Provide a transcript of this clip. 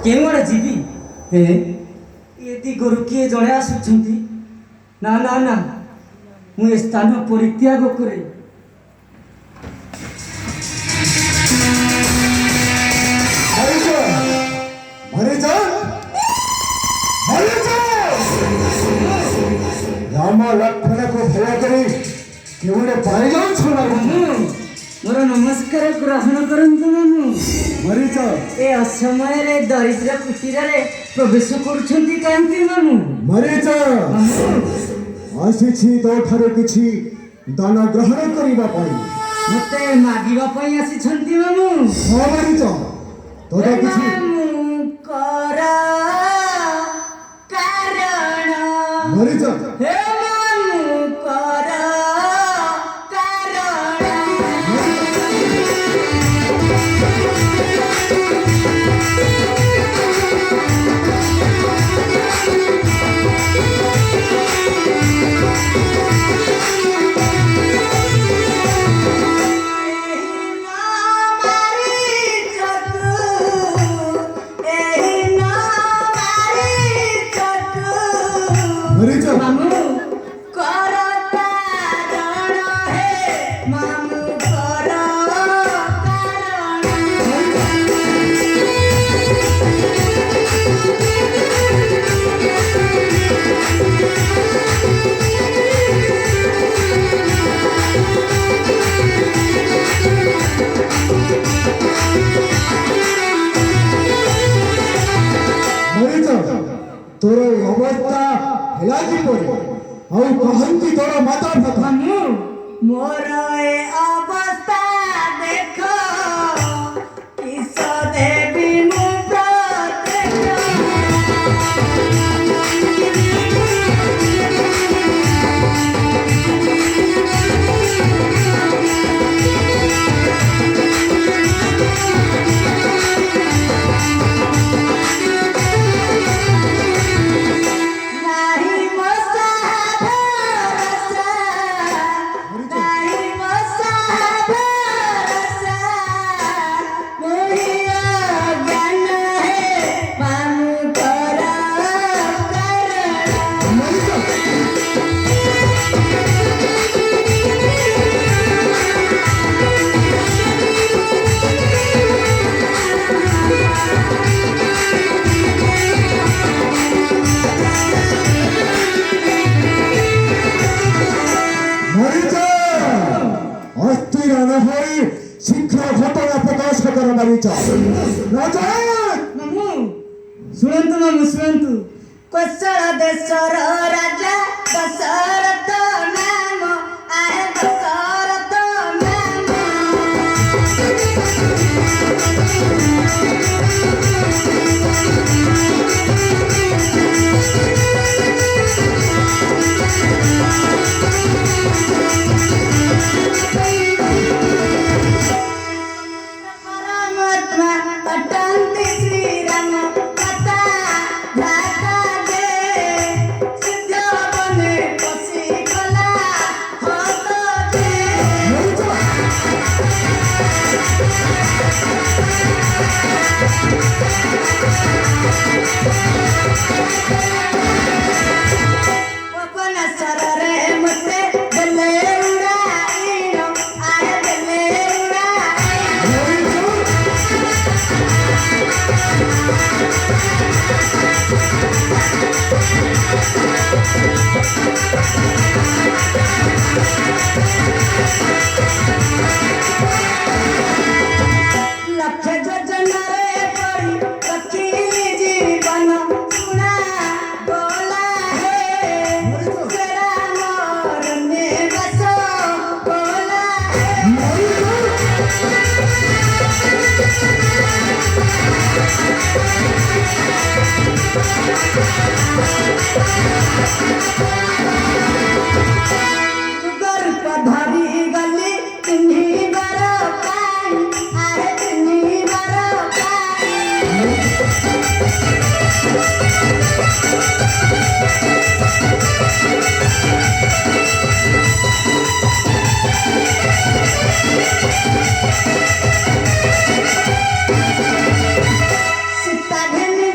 केवड़े जीवी हे ये दिगरु किए जड़े आसुछंती ना ना ना मु ए स्थान परित्याग करे राम लक्ष्मण को भय करी केवड़े पाई जाऊँ छोड़ा मोर नमस्कार ग्रहण करंतु मामू मरीच ए असमय रे दरिद्र कुटीर रे प्रवेश करूछंती कांती मामू मरीच मामू आसीछि तो ठारे किछि दान ग्रहण करिबा पई मते मागिबा पई आसीछंती मामू हां मरीच तो किछि मामू करा कारण मरीच हे मामू करा कारण मरीच मामू करा कारण हे मामू करा कारण मरीच तोर अवस्था हेला की पड़ी आउ कहंती तोर माता पिता मामू मोर ए अवस्था देखो किस देवी मु नाही मसा भरसा नाही मसा भरसा मोहिया ज्ञान है मामू करा कारण मरीच अस्थिर न होई शीघ्र घटना प्रकाश कर मरीच राजा मामू शुणन्तु मामू शुणन्तु कोशल देशर राजा दशरथ नाम आहे दशरथ नाम परमात्मा पटन्ति श्रीराम कथा जाता दे सिद्ध बने पसी कला होत दे पवन सररे मते गले उड़ाइनो आए गले उड़ाइनो लक्ष्य योजनारे पड़ी लक्ष्मी जीवन सुना बोला है तेरा मोर में बसो बोला है गर्भ धरी गली चिन्ही बर पाई आहे चिन्ही बर पाई सीता घेनी